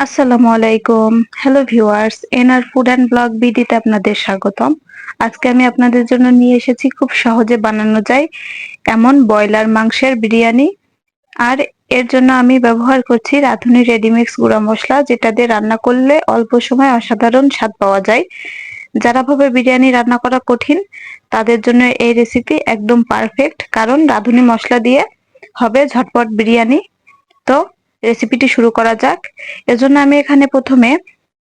আসসালামু আলাইকুম। Hello viewers, NR food and blog বিডিতে আপনাদের স্বাগতম। আজকে আমি আপনাদের জন্য নিয়ে এসেছি খুব সহজে বানানো যায় এমন ব্রয়লার মাংসের বিরিয়ানি। আর এর জন্য আমি ব্যবহার করছি রাঁধুনি রেডিমিক্স গুঁড়া মশলা, যেটা দিয়ে রান্না করলে অল্প সময় অসাধারণ স্বাদ পাওয়া যায়। যারা ভাবে বিরিয়ানি রান্না করা কঠিন, তাদের জন্য এই রেসিপি একদম পারফেক্ট, কারণ রাঁধুনি মশলা দিয়ে হবে ঝটপট বিরিয়ানি। তো রেসিপিটি শুরু করা যাক। এজন্য আমি এখানে প্রথমে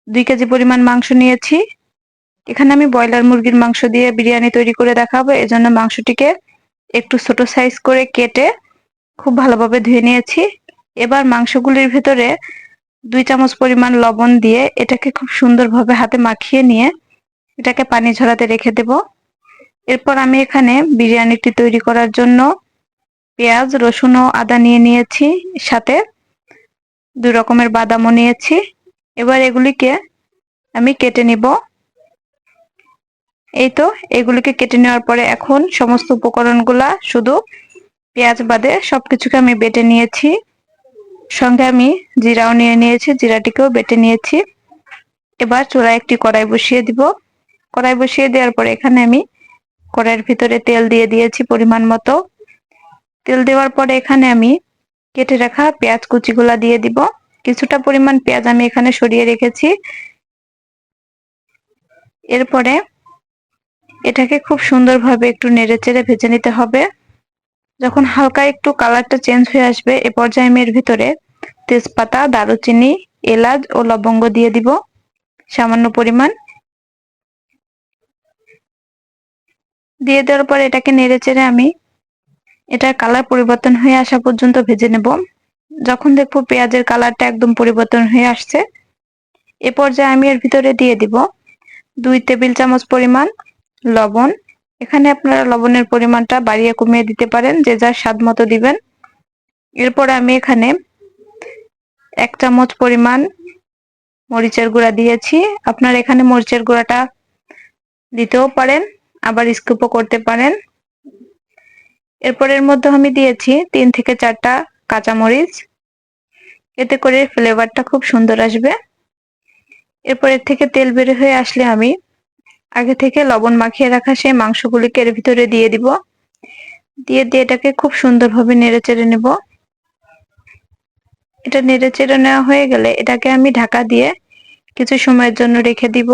2 কেজি পরিমাণ মাংস নিয়েছি। এখানে আমি ব্রয়লার মুরগির মাংস দিয়ে বিরিয়ানি তৈরি করে দেখাবো, এজন্য মাংসটিকে একটু ছোট সাইজ করে কেটে খুব ভালোভাবে ধুয়ে নিয়েছি। এবার মাংসগুলির ভেতরে 2 চামচ পরিমাণ লবণ দিয়ে এটাকে খুব সুন্দরভাবে হাতে মাখিয়ে নিয়ে এটাকে পানি ঝরাতে রেখে দেব। এরপর আমি এখানে বিরিয়ানিটি তৈরি করার জন্য পেঁয়াজ, রসুন ও আদা নিয়ে নিয়েছি, সাথে 2 রকমের বাদামও নিয়েছি। এবার এগুলিকে আমি কেটে নিব। এই তো, এগুলিকে কেটে নেওয়ার পরে এখন সমস্ত উপকরণগুলা শুধু পেঁয়াজ বাদে সবকিছুকে আমি বেটে নিয়েছি। সঙ্গে আমি জিরাও নিয়ে নিয়েছি, জিরাটিকেও বেটে নিয়েছি। এবার চুলায় একটি কড়াই বসিয়ে দিব। কড়াই বসিয়ে দেওয়ার পরে এখানে আমি কড়াইয়ের ভিতরে তেল দিয়ে দিয়েছি পরিমাণ মতো। তেল দেওয়ার পরে এখানে আমি কেটে রাখা পেঁয়াজ কুচিগুলা দিয়ে দিব। কিছুটা পরিমাণ পেঁয়াজ আমি এখানে সরিয়ে রেখেছি। এরপরে এটাকে খুব সুন্দরভাবে একটু নেড়েচেড়ে ভেজে নিতে হবে। যখন হালকা একটু কালারটা চেঞ্জ হয়ে আসবে, এ পর্যায়ে আমি এর ভিতরে তেজপাতা, দারুচিনি, এলাচ ও লবঙ্গ দিয়ে দিব সামান্য পরিমাণ। দিয়ে দেওয়ার পর এটাকে নেড়েচেড়ে আমি এটার কালার পরিবর্তন হয়ে আসা পর্যন্ত ভেজে নেব। যখন দেখবো পেঁয়াজের কালারটা একদম পরিবর্তন হয়ে আসছে, এ পর্যায়ে আমি এর ভিতরে দিয়ে দিব 2 টেবিল চামচ পরিমাণ লবণ। এখানে আপনারা লবণের পরিমাণটা বাড়িয়ে কমিয়ে দিতে পারেন, যে যার স্বাদ মতো দিবেন। এরপর আমি এখানে 1 চামচ পরিমাণ মরিচের গুঁড়া দিয়েছি। আপনারা এখানে মরিচের গুঁড়াটা দিতেও পারেন, আবার স্কিপও করতে পারেন। এরপর এর মধ্যে আমি দিয়েছি 3 থেকে 4টা কাঁচামরিচ, এতে করে ফ্লেভারটা খুব সুন্দর আসবে। এরপর এর থেকে তেল বের হয়ে আসলে আমি আগে থেকে লবণ মাখিয়ে রাখা সেই মাংসগুলিকে এর ভিতরে দিয়ে দিব। দিয়ে এটাকে খুব সুন্দরভাবে নেড়ে চেড়ে নেব। এটা নেড়ে চেড়ে নেওয়া হয়ে গেলে এটাকে আমি ঢাকা দিয়ে কিছু সময়ের জন্য রেখে দিব,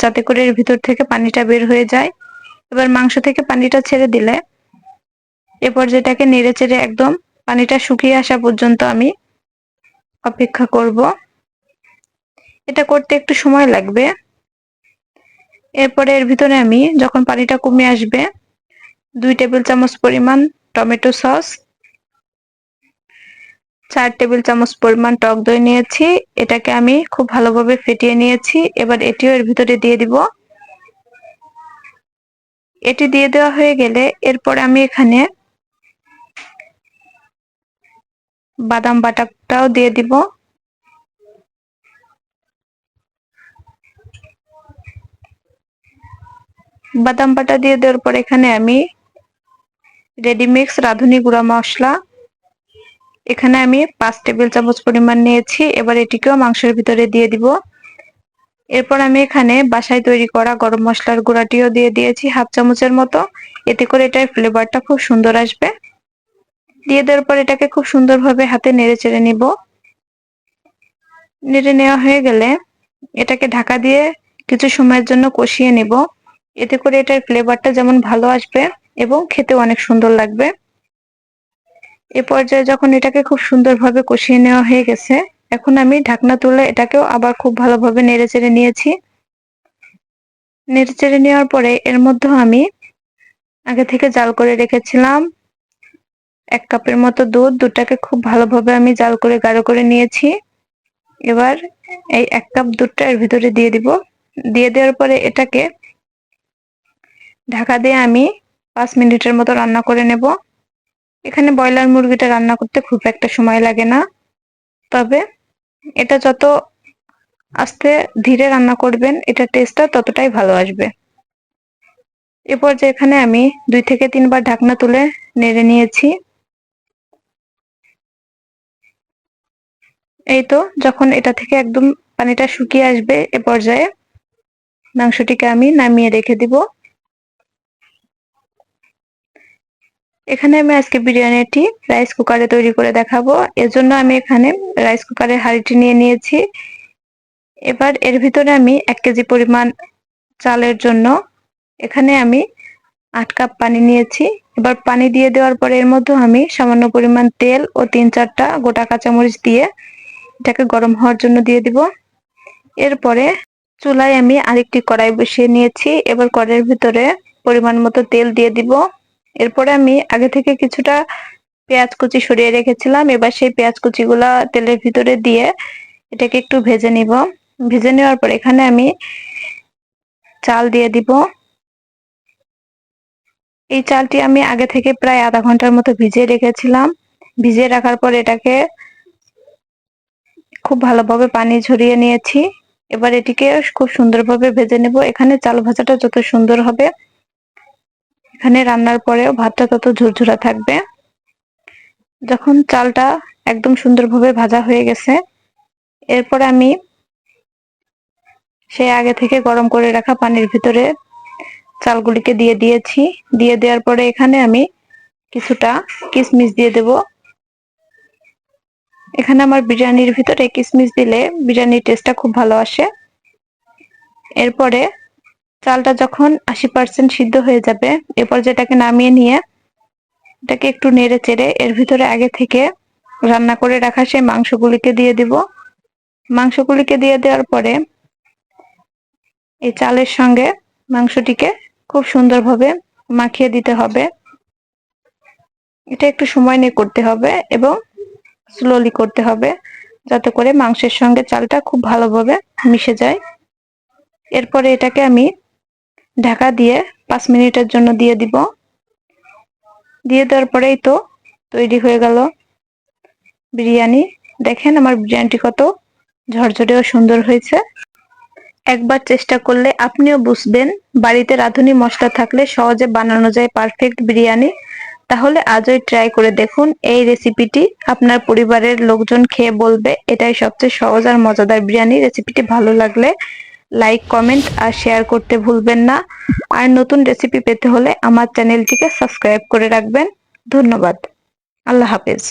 যাতে করে এর ভিতর থেকে পানিটা বের হয়ে যায়। এবার মাংস থেকে পানিটা ছেড়ে দিলে এরপর যেটাকে নেড়ে চেড়ে একদম পানিটা শুকিয়ে আসা পর্যন্ত আমি অপেক্ষা করব। এটা করতে একটু সময় লাগবে। এরপরে এর ভিতরে আমি যখন পানিটা কমে আসবে, 2 টেবিল চামচ পরিমাণ টমেটো সস, 4 টেবিল চামচ পরিমাণ টক দই নিয়েছি। এটাকে আমি খুব ভালোভাবে ফেটিয়ে নিয়েছি। এবার এটিও এর ভিতরে দিয়ে দিব। এটি দিয়ে দেওয়া হয়ে গেলে এরপর আমি এখানে বাদাম বাটাটাও দিয়ে দিব। বাদাম বাটা দিয়ে দেওয়ার পর এখানে আমি রেডিমিক্স রাঁধুনি গুঁড়া মশলা, এখানে আমি 5 টেবিল চামচ পরিমাণ নিয়েছি। এবার এটিকেও মাংসের ভিতরে দিয়ে দিব। এরপর আমি এখানে বাসায় তৈরি করা গরম মশলার গুঁড়াটিও দিয়ে দিয়েছি 1/2 চামচের মতো, এতে করে এটার ফ্লেভারটা খুব সুন্দর আসবে। দিয়ে দেওয়ার পর এটাকে খুব সুন্দরভাবে হাতে নেড়ে চেড়ে নিব। নেড়ে নেওয়া হয়ে গেলে এটাকে ঢাকা দিয়ে কিছু সময়ের জন্য কষিয়ে নিব, এতে করে এটার ফ্লেভারটা যেমন ভালো আসবে এবং খেতেও অনেক সুন্দর লাগবে। এ পর্যায়ে যখন এটাকে খুব সুন্দরভাবে কষিয়ে নেওয়া হয়ে গেছে, এখন আমি ঢাকনা তুলে এটাকেও আবার খুব ভালোভাবে নেড়ে চেড়ে নিয়েছি। নেড়ে চেড়ে নেওয়ার পরে এর মধ্যে আমি আগে থেকে জাল করে রেখেছিলাম 1 কাপের মতো দুধ। দুধটাকে খুব ভালোভাবে আমি জাল করে গাঢ় করে নিয়েছি। এবার এই 1 কাপ দুধটা এর ভিতরে দিয়ে দিব। দিয়ে দেওয়ার পরে এটাকে ঢাকা দিয়ে আমি 5 মিনিটের মতো রান্না করে নেব। এখানে ব্রয়লার মুরগিটা রান্না করতে খুব একটা সময় লাগে না, তবে এটা যত আস্তে ধীরে রান্না করবেন এটা টেস্টটা ততটাই ভালো আসবে। এরপর যে এখানে আমি 2 থেকে 3 বার ঢাকনা তুলে নেড়ে নিয়েছি। এই তো যখন এটা থেকে একদম পানিটা শুকিয়ে আসবে এ পর্যায়ে মাংসটিকে আমি নামিয়ে রেখে দিব। এখানে আমি আজকে বিরিয়ানিটি রাইস কুকারে তৈরি করে দেখাবো। এজন্য আমি এখানে রাইস কুকারের হাঁড়িটি নিয়ে নিয়েছি। এবার এর ভিতরে আমি 1 কেজি পরিমাণ চালের জন্য এখানে আমি 8 কাপ পানি নিয়েছি। এবার পানি দিয়ে দেওয়ার পরে এর মধ্যে আমি সামান্য পরিমাণ তেল ও 3-4টা গোটা কাঁচামরিচ দিয়ে এটাকে গরম হওয়ার জন্য দিয়ে দিব। এরপরে চুলায় আমি আরেকটি কড়াই বসিয়ে নিয়েছি। এবার কড়াইয়ের ভিতরে পরিমাণ মতো তেল দিয়ে দিব। এরপরে আমি আগে থেকে কিছুটা পেঁয়াজ কুচি সরিয়ে রেখেছিলাম। এবার সেই পেঁয়াজ কুচিগুলা তেলের ভিতরে দিয়ে এটাকে একটু ভেজে নিব। ভেজে নেওয়ার পর এখানে আমি চাল দিয়ে দিব। এই চালটি আমি আগে থেকে প্রায় আধা ঘন্টার মতো ভিজিয়ে রেখেছিলাম। ভিজিয়ে রাখার পর এটাকে খুব ভালোভাবে পানি ঝরিয়ে নিয়েছি। এবার এটিকে খুব সুন্দরভাবে ভেজে নেব। এখানে চাল ভাজাটা যত সুন্দর হবে এখানে রান্নার পরেও ভাতটা তত ঝুরঝুরা থাকবে। যখন চালটা একদম সুন্দরভাবে ভাজা হয়ে গেছে এরপর আমি সেই আগে থেকে গরম করে রাখা পানির ভিতরে চালগুলিকে দিয়ে দিয়েছি। দিয়ে দেওয়ার পরে এখানে আমি কিছুটা কিশমিশ দিয়ে দেব। এখানে আমার বিরিয়ানির ভিতরে কিশমিশ দিলে বিরিয়ানির টেস্টটা খুব ভালো আসে। এরপরে চালটা যখন 80% সিদ্ধ হয়ে যাবে এরপর যেটাকে নামিয়ে নিয়ে এটাকে একটু নেড়ে চেড়ে এর ভিতরে আগে থেকে রান্না করে রাখা সেই মাংসগুলিকে দিয়ে দিব। মাংসগুলিকে দিয়ে দেওয়ার পরে এই চালের সঙ্গে মাংসটিকে খুব সুন্দরভাবে মাখিয়ে দিতে হবে। এটা একটু সময় নিয়ে করতে হবে এবং স্লোলি করতে হবে যাতে করে মাংসের সঙ্গে চালটা খুব ভালোভাবে মিশে যায়। এরপরে এটাকে আমি ঢাকা দিয়ে 5 মিনিটের জন্য দিয়ে দিব। দিয়ে দেওয়ার পরেই তো তৈরি হয়ে গেল বিরিয়ানি। দেখেন আমার বিরিয়ানিটি কত ঝরঝরে ও সুন্দর হয়েছে। একবার চেষ্টা করলে আপনিও বুঝবেন বাড়িতে রাঁধুনি মশলা থাকলে সহজে বানানো যায় পারফেক্ট বিরিয়ানি। তাহলে আজই ট্রাই করে দেখুন এই রেসিপিটি। আপনার পরিবারের লোকজন খেয়ে বলবে এটাই সবচেয়ে সহজ আর মজাদার বিরিয়ানি। রেসিপিটি ভালো লাগলে লাইক, কমেন্ট আর শেয়ার করতে ভুলবেন না। আর নতুন রেসিপি পেতে হলে আমার চ্যানেলটিকে সাবস্ক্রাইব করে রাখবেন। ধন্যবাদ। আল্লাহ হাফেজ।